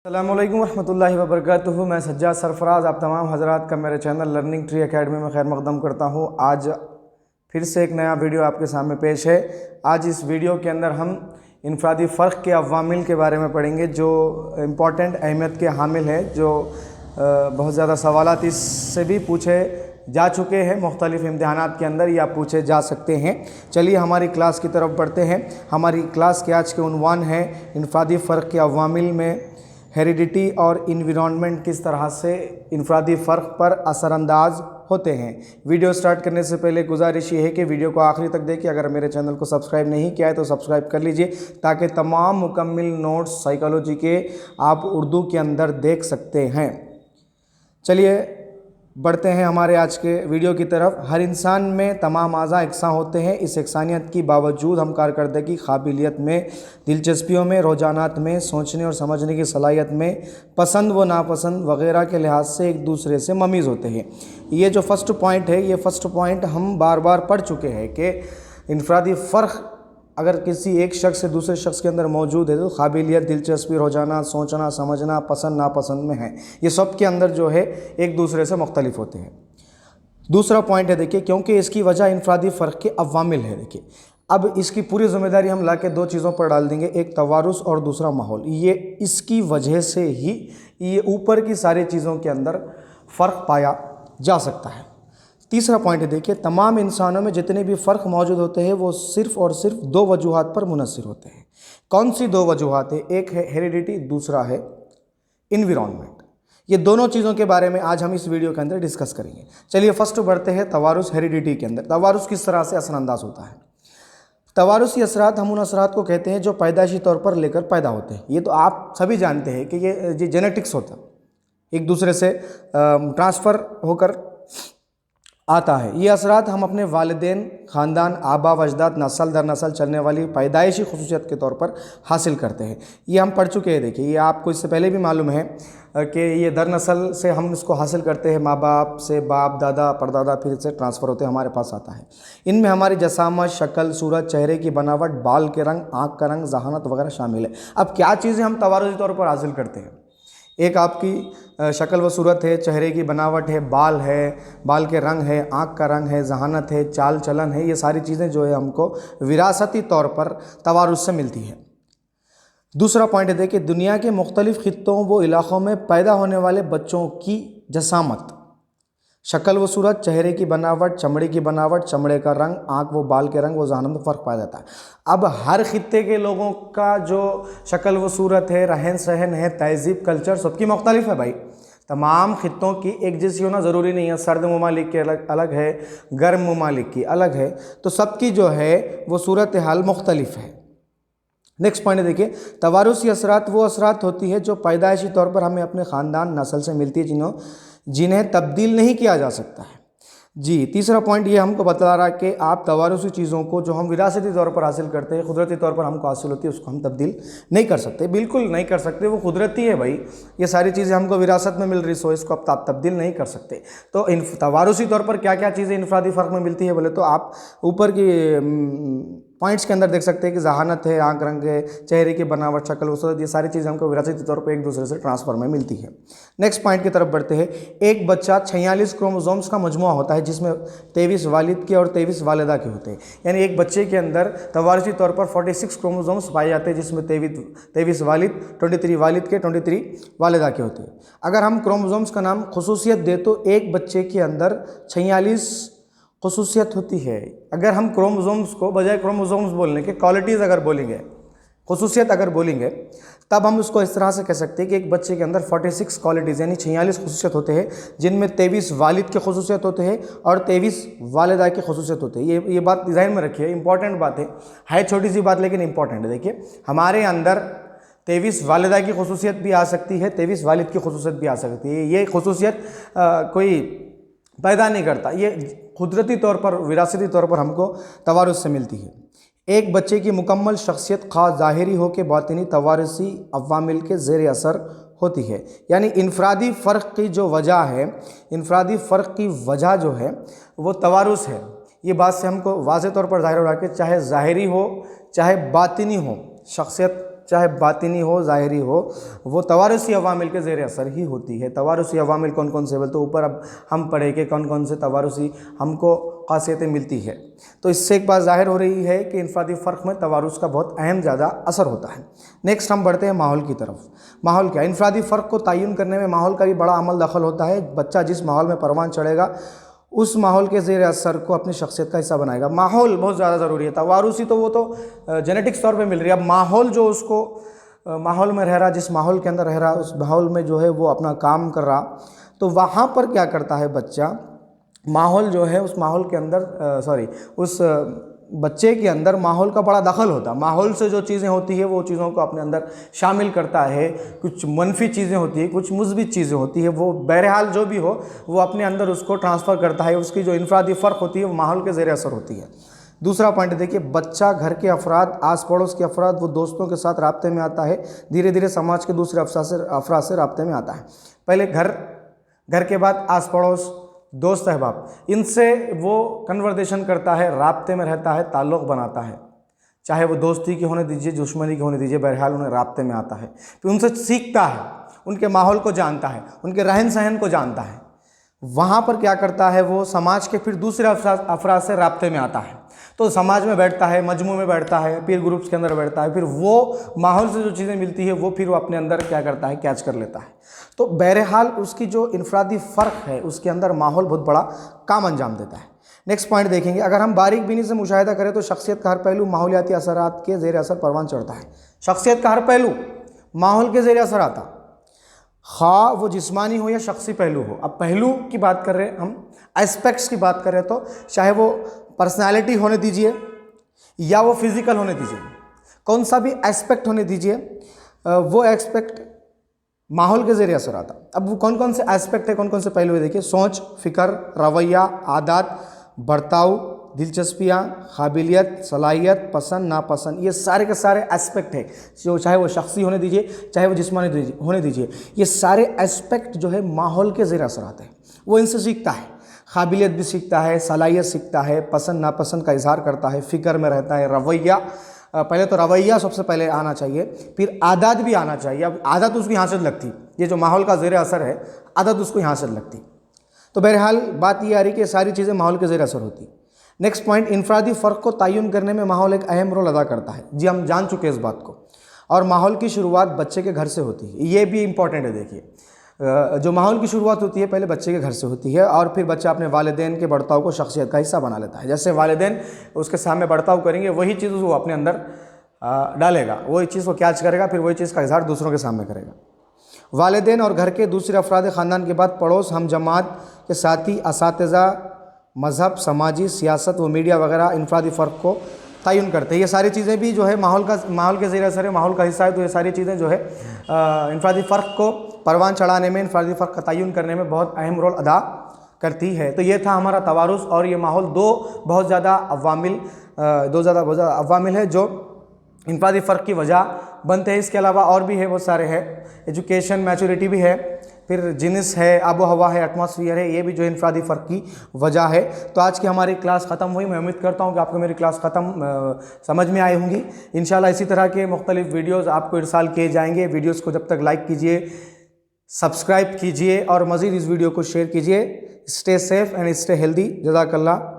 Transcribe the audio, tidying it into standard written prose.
अस्सलामुअलैकुम रहमतुल्लाहि व बरकातुहू। मैं सज्जाद सरफराज आप तमाम हजरात का मेरे चैनल लर्निंग ट्री एकेडमी में खैर मकदम करता हूँ। आज फिर से एक नया वीडियो आपके सामने पेश है। आज इस वीडियो के अंदर हम इनफरादी फ़र्क के अवामिल के बारे में पढ़ेंगे जो इम्पॉर्टेंट अहमियत के हामिल है, जो बहुत ज़्यादा सवालात इससे भी पूछे जा चुके हैं मुख्तलिफ़ इम्तिहानात के अंदर, या पूछे जा सकते हैं। चलिए हमारी क्लास की तरफ बढ़ते हैं। हमारी क्लास के आज के उन्वान है इनफरादी फ़र्क के अवामिल में हेरिडिटी और इन्वायरमेंट किस तरह से इनफरादी फ़र्क पर असरअंदाज होते हैं। वीडियो स्टार्ट करने से पहले गुजारिश ये है कि वीडियो को आखिरी तक देखिए। अगर मेरे चैनल को सब्सक्राइब नहीं किया है तो सब्सक्राइब कर लीजिए ताकि तमाम मुकम्मिल नोट्स साइकोलॉजी के आप उर्दू के अंदर देख सकते हैं। चलिए बढ़ते हैं हमारे आज के वीडियो की तरफ। हर इंसान में तमाम आज़ा यकसां होते हैं। इस यकसानियत की बावजूद हम कारकर्दगी, काबिलियत में, दिलचस्पियों में, रुझानात में, सोचने और समझने की सलाहियत में, पसंद व नापसंद वगैरह के लिहाज से एक दूसरे से ममीज़ होते हैं। ये जो फर्स्ट पॉइंट है, ये फर्स्ट पॉइंट हम बार बार पढ़ चुके हैं कि इनफरादी फ़र्क अगर किसी एक शख्स से दूसरे शख्स के अंदर मौजूद है तो काबिलियत, दिलचस्पी, रुझाना, सोचना, समझना, पसंद नापसंद में है। ये सब के अंदर जो है एक दूसरे से मुख्तलिफ होते हैं। दूसरा पॉइंट है, देखिए, क्योंकि इसकी वजह इनफरादी फ़र्क के अवामिल है। देखिए, अब इसकी पूरी ज़िम्मेदारी हम लाके दो चीज़ों पर डाल देंगे, एक तवारुस और दूसरा माहौल। ये इसकी वजह से ही ये ऊपर की सारी चीज़ों के अंदर फ़र्क पाया जा सकता है। तीसरा पॉइंट है, देखिए, तमाम इंसानों में जितने भी फ़र्क मौजूद होते हैं वो सिर्फ़ और सिर्फ दो वजूहात पर मुनहसर होते हैं। कौन सी दो वजूहात है? एक है हेरिडिटी, दूसरा है इन्वायरमेंट। ये दोनों चीज़ों के बारे में आज हम इस वीडियो के अंदर डिस्कस करेंगे। चलिए फर्स्ट बढ़ते हैं तवारुस, हेरिडिटी के अंदर। तवारुस किस तरह से असरअंदाज होता है? तवारुसी असरात हम उन असरात को कहते हैं जो पैदाइशी तौर पर लेकर पैदा होते हैं। ये तो आप सभी जानते हैं कि ये जेनेटिक्स होता है, एक दूसरे से ट्रांसफ़र होकर आता है। ये असरात हम अपने वालिदैन, ख़ानदान, आबा व अजदाद, नस्ल दर नस्ल चलने वाली पैदाइशी खुसूसियत के तौर पर हासिल करते हैं। ये हम पढ़ चुके हैं। देखिए, ये आपको इससे पहले भी मालूम है कि ये दर नस्ल से हम इसको हासिल करते हैं, माँ बाप से, बाप दादा परदादा, फिर से ट्रांसफ़र होते हमारे पास आता है। इनमें हमारी जसामत, शक्ल, सूरत, चेहरे की बनावट, बाल के रंग, आँख का रंग, जहानत वगैरह शामिल है। अब क्या चीज़ें हम तवारुसी तौर पर हासिल करते हैं? एक आपकी शक्ल व सूरत है, चेहरे की बनावट है, बाल है, बाल के रंग है, आँख का रंग है, जहानत है, चाल चलन है। ये सारी चीज़ें जो है हमको विरासती तौर पर तवारुस से मिलती है। दूसरा पॉइंट है, देखिए, दुनिया के मुख्तलिफ़ खित्तों व इलाक़ों में पैदा होने वाले बच्चों की जसामत, शक्ल व सूरत, चेहरे की बनावट, चमड़े की बनावट, चमड़े का रंग, आँख व बाल के रंग व जहानत में फ़र्क पाया जाता है। अब हर खित्ते के लोगों का जो शक्ल व सूरत है, रहन सहन है, तहज़ीब, कल्चर सबकी मुख्तलिफ है भाई। तमाम खित्तों की एक जैसी होना ज़रूरी नहीं है। सर्द ममालिक की अलग अलग है, गर्म ममालिक की अलग है, तो सबकी जो है वो सूरत हाल मुख्तलिफ है। नेक्स्ट पॉइंट है, देखिए, तवारुसी असरात वो असरात होती है जो पैदाइशी तौर पर हमें अपने ख़ानदान, नस्ल से मिलती है, जिन्हें तब्दील नहीं किया जा सकता है। जी, तीसरा पॉइंट ये हमको बता रहा है कि आप तवारुसी चीज़ों को जो हम विरासती तौर पर हासिल करते हैं, कुदरती तौर पर हमको हासिल होती है, उसको हम तब्दील नहीं कर सकते, बिल्कुल नहीं कर सकते। वो कुदरती है भाई। ये सारी चीज़ें हमको विरासत में मिल रही, सो इसको आप तब्दील नहीं कर सकते। तो इन तवारुसी तौर पर क्या क्या चीज़ें इनफरादी फ़र्क में मिलती है बोले तो आप ऊपर की पॉइंट्स के अंदर देख सकते हैं कि जहानत है, आँख रंग है, चेहरे की बनावट, शक्ल वसूरत, ये सारी चीज़ें हमको विरासती तौर पर एक दूसरे से ट्रांसफ़र में मिलती है। नेक्स्ट पॉइंट की तरफ बढ़ते हैं। एक बच्चा 46 क्रोमोसोम्स का मजमुआ होता है जिसमें 23 वालिद के और 23 वालिदा के होते हैं। यानी एक बच्चे के अंदर तवारुसी तौर पर 46 क्रोमोसोम्स पाए जाते हैं जिसमें 23 वालिद, 23 वालिद के, 23 वालिदा के होते हैं। अगर हम क्रोमोसोम्स का नाम खुसूसियत दे तो एक बच्चे के अंदर 46 खुसूसियत होती है। अगर हम क्रोमोसोम्स को बजाय क्रोमोसोम्स बोलने के क्वालिटीज़ अगर बोलेंगे, खुसूसियत अगर बोलेंगे, तब हम उसको इस तरह से कह सकते हैं कि एक बच्चे के अंदर 46 क्वालिटीज़ यानी 46 खुसूसियत होते हैं, जिनमें 23 वालिद के खुसूसियत होते हैं और 23 वालिदा के खुसूसियत होते हैं। ये बात ध्यान में रखिए, इंपॉर्टेंट बात है छोटी सी बात लेकिन इंपॉर्टेंट है। देखिए, हमारे अंदर 23 वालिदा की खुसूसियत भी आ सकती है, 23 वालिद की खुसूसियत भी आ सकती है। ये खुसूसियत कोई पैदा नहीं करता, ये कुदरती तौर पर, विरासती तौर पर हमको तवारुस से मिलती है। एक बच्चे की मुकम्मल शख्सियत ख़ास ज़ाहिरी हो के बातिनी तवारुसी अवामिल के ज़ेर असर होती है। यानी इनफरादी फ़र्क की जो वजह है, इनफरादी फ़र्क की वजह जो है वो तवारुस है। ये बात से हमको वाज़ेह तौर पर ज़ाहिर हो रहा है कि चाहे ज़ाहिरी हो चाहे बातिनी हो, शख्सियत चाहे बातिनी हो ज़ाहिरी हो, वो तवारुसी अवामिल के ज़ेर असर ही होती है। तवारुसी अवामिल कौन कौन से बोल, तो ऊपर अब हम पढ़ेंगे कौन कौन से तवारुसी हमको खासियतें मिलती है। तो इससे एक बात ज़ाहिर हो रही है कि इनफरादी फ़र्क में तवारुस का बहुत अहम ज़्यादा असर होता है। नेक्स्ट हम बढ़ते हैं माहौल की तरफ। माहौल क्या, इनफरादी फ़र्क को तयन करने में माहौल का भी बड़ा अमल दखल होता है। बच्चा जिस माहौल में परवान चढ़ेगा उस माहौल के ज़ेर असर को अपनी शख्सियत का हिस्सा बनाएगा। माहौल बहुत ज़्यादा ज़रूरी है। तवारुसी तो वो तो जेनेटिक्स तौर पे मिल रही है, अब माहौल जो उसको माहौल में रह रहा, जिस माहौल के अंदर रह रहा, उस माहौल में जो है वो अपना काम कर रहा, तो वहाँ पर क्या करता है बच्चा, माहौल जो है उस माहौल के अंदर उस बच्चे के अंदर माहौल का बड़ा दखल होता है। माहौल से जो चीज़ें होती है वो चीज़ों को अपने अंदर शामिल करता है। कुछ मनफी चीज़ें होती है, कुछ मुस्बित चीज़ें होती है, वो बहरहाल जो भी हो वो अपने अंदर उसको ट्रांसफ़र करता है। उसकी जो इनफरादी फ़र्क होती है वो माहौल के ज़ेर असर होती है। दूसरा पॉइंट देखिए, बच्चा घर के अफराद, आस पड़ोस के अफराद, वो दोस्तों के साथ राब्ते में आता है, धीरे धीरे समाज के दूसरे अफराद से राब्ते में आता है। पहले घर के बाद आस पड़ोस, दोस्त अहबाब, इनसे वो कन्वर्सेशन करता है, राब्ते में रहता है, ताल्लुक़ बनाता है, चाहे वो दोस्ती की होने दीजिए, दुश्मनी की होने दीजिए, बहरहाल उन्हें राब्ते में आता है। फिर उनसे सीखता है, उनके माहौल को जानता है, उनके रहन सहन को जानता है। वहाँ पर क्या करता है वो, समाज के फिर दूसरे अफराद से राब्ते में आता है, तो समाज में बैठता है, मजमू में बैठता है, पीर ग्रुप्स के अंदर बैठता है, फिर वो माहौल से जो चीज़ें मिलती है वो फिर वो अपने अंदर क्या करता है, कैच कर लेता है। तो बहरहाल उसकी जो इनफरादी फ़र्क है उसके अंदर माहौल बहुत बड़ा काम अंजाम देता है। नेक्स्ट पॉइंट देखेंगे, अगर हम बारीक बीनी से मुशाहिदा करें तो शख्सियत का हर पहलू माहौलियाती असरात के ज़ेर असर परवान चढ़ता है। शख्सियत का हर पहलू माहौल के ज़ेर असर आता, ख़ा वो जिस्मानी हो या शख्सी पहलू हो। अब पहलू की बात कर रहे हैं हम, एस्पेक्ट्स की बात करें तो चाहे वो पर्सनैलिटी होने दीजिए या वो फिज़िकल होने दीजिए, कौन सा भी एस्पेक्ट होने दीजिए, वो एस्पेक्ट माहौल के ज़रिए असर आता। अब वो कौन कौन से एस्पेक्ट है, कौन कौन से पहलू है, देखिए, सोच, फ़िक्र, रवैया, आदत, बर्ताव, दिलचस्पियाँ, काबिलियत, सलाहियत, पसंद नापसंद, ये सारे के सारे एस्पेक्ट है, जो चाहे वो शख्सी होने दीजिए, चाहे वो जिस्मानी होने दीजिए, ये सारे एस्पेक्ट जो है माहौल के ज़रिए असर आते हैं। वो इनसे सीखता है, काबिलियत भी सीखता है, सलाहियत सीखता है, पसंद नापसंद का इजहार करता है, फ़िक्र में रहता है, रवैया, पहले तो रवैया सबसे पहले आना चाहिए, फिर आदत भी आना चाहिए। अब आदत उसको यहाँ से लगती, ये जो माहौल का ज़ेर असर है, आदत उसको यहाँ से लगती। तो बहरहाल बात ये आ रही कि सारी चीज़ें माहौल के ज़ेर असर होती। नेक्स्ट पॉइंट, इनफरादी फ़र्क को तयन करने में माहौल एक अहम रोल अदा करता है। जी, हम जान चुके हैं इस बात को। और माहौल की शुरुआत बच्चे के घर से होती है, ये भी इम्पॉर्टेंट है। देखिए, जो माहौल की शुरुआत होती है पहले बच्चे के घर से होती है, और फिर बच्चा अपने वालिदैन के बर्ताव को शख्सियत का हिस्सा बना लेता है। जैसे वालिदैन उसके सामने बर्ताव करेंगे, वही चीज़ वो अपने अंदर डालेगा, वही चीज़ को कैच करेगा, फिर वही चीज़ का इजहार दूसरों के सामने करेगा। वालिदैन और घर के दूसरे अफराद ख़ानदान के बाद पड़ोस, हम जमात के साथी, असातिज़ा, मज़हब, समाजी, सियासत व मीडिया वगैरह इनफरादी फ़र्क को तयन करते हैं। ये सारी चीज़ें भी जो है माहौल के ज़रिए असर है, माहौल का हिस्सा है। तो ये सारी चीज़ें जो है इनफरादी फ़र्क को परवान चढ़ाने में, इनफरादी फ़र्क का तयन करने में बहुत अहम रोल अदा करती है। तो ये था हमारा तवारुस, और ये माहौल बहुत ज़्यादा अवामिल है जो इनफरादी फ़र्क की वजह बनते हैं। इसके अलावा और भी है, बहुत सारे हैं। एजुकेशन, मैच्योरिटी भी है, फिर जिन्स है, आबो हवा है, एटमॉस्फेयर है, ये भी जो इनफरादी फ़र्क की वजह है। तो आज की हमारी क्लास ख़त्म हुई। मैं उम्मीद करता हूँ कि आपको मेरी क्लास समझ में आई होंगी। इंशाल्लाह इसी तरह के मुख्तलिफ़ वीडियोज़ आपको इरसाल किए जाएंगे। वीडियोज़ को जब तक लाइक कीजिए, सब्सक्राइब कीजिए और मज़ीद इस वीडियो को शेयर कीजिए। Stay safe and stay healthy. जज़ाकल्लाह।